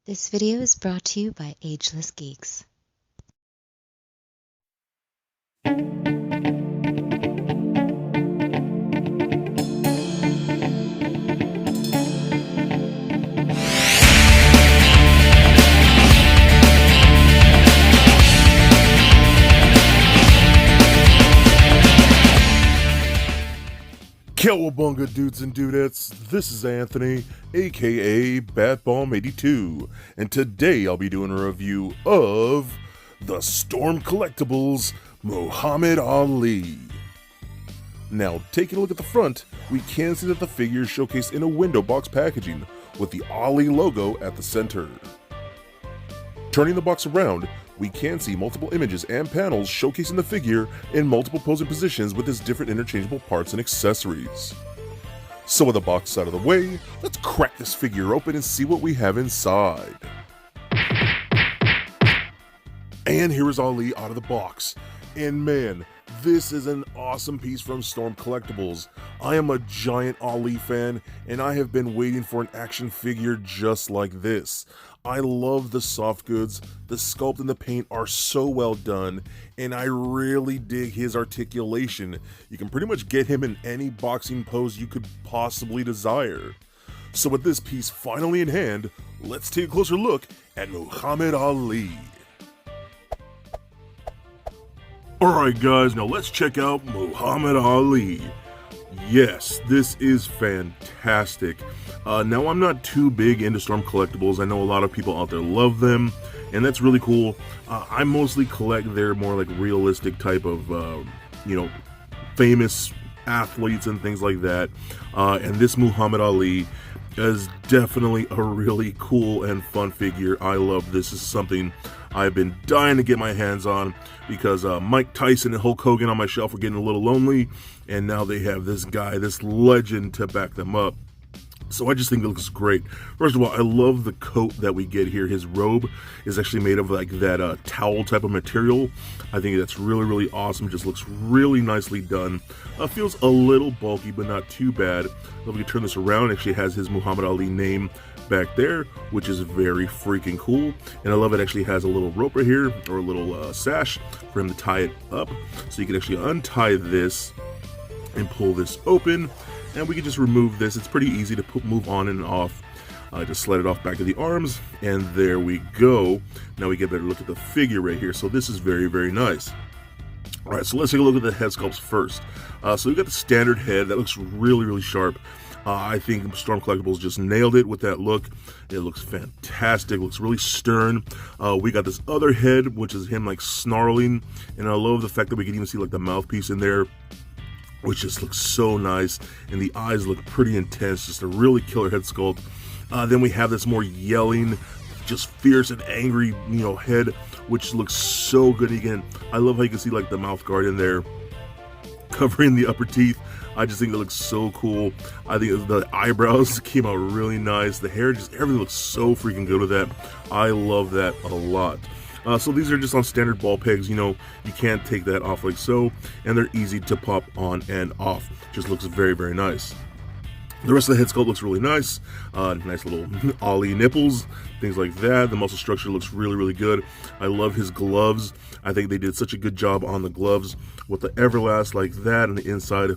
This video is brought to you by Ageless Geeks. Cowabunga dudes and dudettes, this is Anthony, aka Batbomb82, and today I'll be doing a review of the Storm Collectibles Muhammad Ali. Now, taking a look at the front, we can see that the figure is showcased in a window box packaging with the Ali logo at the center. Turning the box around, we can see multiple images and panels showcasing the figure in multiple posing positions with its different interchangeable parts and accessories. So with the box out of the way, let's crack this figure open and see what we have inside. And here is Ali out of the box. And man, this is an awesome piece from Storm Collectibles. I am a giant Ali fan, and I have been waiting for an action figure just like this. I love the soft goods, the sculpt and the paint are so well done, and I really dig his articulation. You can pretty much get him in any boxing pose you could possibly desire. So with this piece finally in hand, let's take a closer look at Muhammad Ali. Alright guys, now let's check out Muhammad Ali. Yes, this is fantastic. Now I'm not too big into Storm Collectibles. I know a lot of people out there love them, and that's really cool. I mostly collect their more like realistic type of, famous athletes and things like that. And this Muhammad Ali is definitely a really cool and fun figure. I love this. This is something I've been dying to get my hands on because Mike Tyson and Hulk Hogan on my shelf were getting a little lonely, and now they have this guy, this legend to back them up. So I just think it looks great. First of all, I love the coat that we get here. His robe is actually made of like that towel type of material. I think that's really, really awesome. It just looks really nicely done. Feels a little bulky, but not too bad. If we can turn this around, it actually has his Muhammad Ali name back there, which is very freaking cool. And I love it actually has a little rope right here, or a little sash for him to tie it up. So you can actually untie this and pull this open. And we can just remove this. It's pretty easy to move on and off. Just slide it off back of the arms, and there we go. Now we get a better look at the figure right here. So this is very, very nice. All right, so let's take a look at the head sculpts first. So we've got the standard head that looks really, really sharp. I think Storm Collectibles just nailed it with that look. It looks fantastic, looks really stern. We got this other head, which is him like snarling, and I love the fact that we can even see like the mouthpiece in there, which just looks so nice, and the eyes look pretty intense, just a really killer head sculpt. Then we have this more yelling, just fierce and angry, head, which looks so good. Again, I love how you can see like the mouth guard in there, covering the upper teeth. I just think it looks so cool. I think the eyebrows came out really nice. The hair, just everything looks so freaking good with that. I love that a lot. So these are just on standard ball pegs, you can't take that off like so, and they're easy to pop on and off. Just looks very, very nice. The rest of the head sculpt looks really nice. Nice little Ali nipples, things like that. The muscle structure looks really, really good. I love his gloves. I think they did such a good job on the gloves with the Everlast like that, and the inside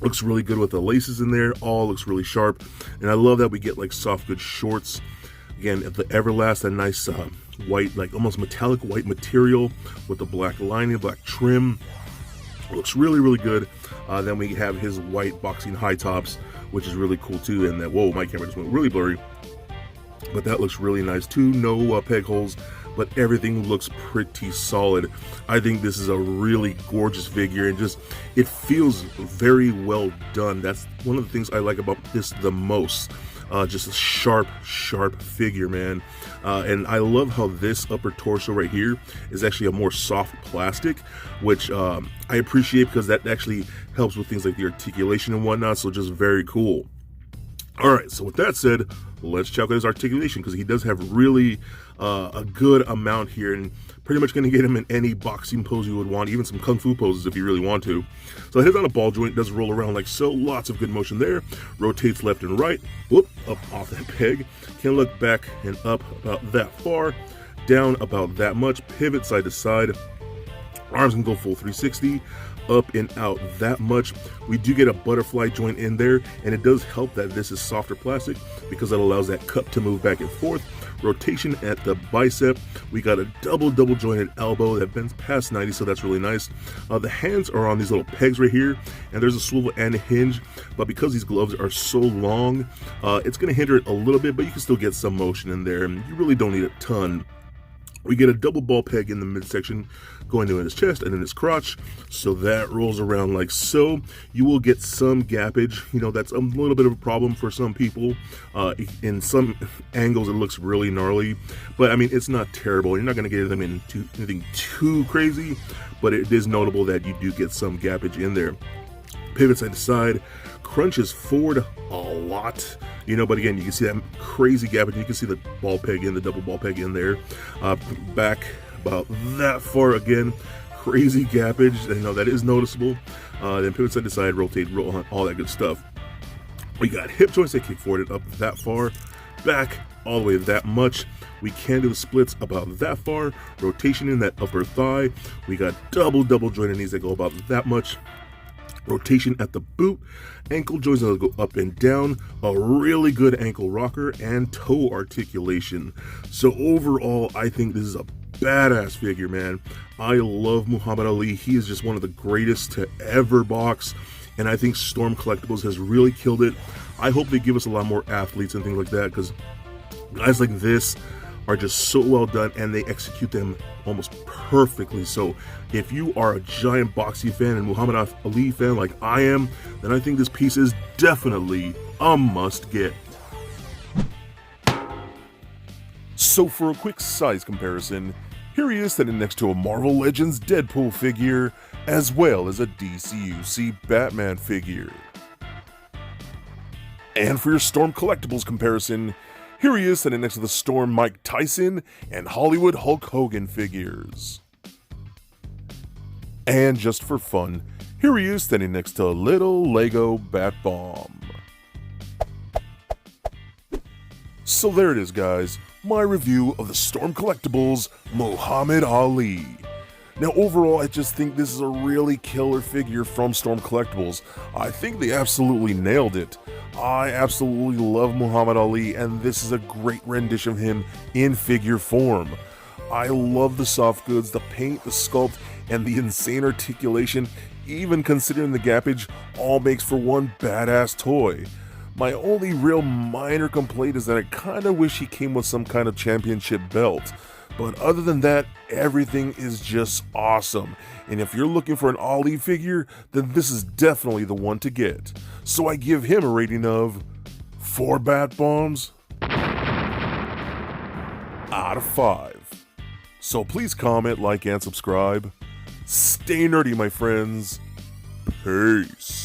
looks really good with the laces in there. All looks really sharp, and I love that we get like soft good shorts. Again, the Everlast, a nice white, like almost metallic white material with the black lining, black trim. Looks really, really good. Then we have his white boxing high tops, which is really cool too. And that, whoa, my camera just went really blurry. But that looks really nice too. No peg holes, but everything looks pretty solid. I think this is a really gorgeous figure, and just it feels very well done. That's one of the things I like about this the most. Just a sharp figure, man. And I love how this upper torso right here is actually a more soft plastic, which I appreciate because that actually helps with things like the articulation and whatnot. So just very cool. All right, so with that said, let's check out his articulation, because he does have really a good amount here, and pretty much going to get him in any boxing pose you would want, even some kung fu poses if you really want to. So it hits on a ball joint, does roll around like so, lots of good motion there, rotates left and right, whoop, up off that peg, can look back and up about that far, down about that much, pivot side to side, arms can go full 360, up and out that much. We do get a butterfly joint in there, and it does help that this is softer plastic because it allows that cup to move back and forth. Rotation at the bicep. We got a double jointed elbow that bends past 90, so that's really nice. The hands are on these little pegs right here, and there's a swivel and a hinge, but because these gloves are so long, it's going to hinder it a little bit, but you can still get some motion in there, and you really don't need a ton. We get a double ball peg in the midsection going to his chest and in his crotch, so that rolls around like so. You will get some gappage, that's a little bit of a problem for some people. In some angles it looks really gnarly, but I mean, it's not terrible. You're not going to get them into anything too crazy, but it is notable that you do get some gappage in there. Pivot side to side, crunches forward a lot, but again, you can see that crazy gap, and you can see the ball peg in, the double ball peg in there. Back about that far again, crazy gappage, that is noticeable. Then pivot side to side, rotate, roll, all that good stuff. We got hip joints that kick forward up that far, back all the way that much. We can do the splits about that far, rotation in that upper thigh. We got double jointed knees that go about that much. Rotation at the boot, ankle joints that go up and down, a really good ankle rocker, and toe articulation. So overall, I think this is a badass figure, man. I love Muhammad Ali. He is just one of the greatest to ever box, and I think Storm Collectibles has really killed it. I hope they give us a lot more athletes and things like that, because guys like this are just so well done, and they execute them almost perfectly. So if you are a giant boxing fan and Muhammad Ali fan like I am, then I think this piece is definitely a must get. So for a quick size comparison, here he is standing next to a Marvel Legends Deadpool figure, as well as a DCUC Batman figure. And for your Storm Collectibles comparison, here he is standing next to the Storm Mike Tyson and Hollywood Hulk Hogan figures. And just for fun, here he is standing next to a little Lego Bat Bomb. So there it is, guys, my review of the Storm Collectibles Muhammad Ali. Now overall, I just think this is a really killer figure from Storm Collectibles. I think they absolutely nailed it. I absolutely love Muhammad Ali, and this is a great rendition of him in figure form. I love the soft goods, the paint, the sculpt, and the insane articulation. Even considering the gappage, all makes for one badass toy. My only real minor complaint is that I kinda wish he came with some kind of championship belt. But other than that, everything is just awesome. And if you're looking for an Ali figure, then this is definitely the one to get. So I give him a rating of 4 bat bombs out of 5. So please comment, like, and subscribe. Stay nerdy, my friends. Peace.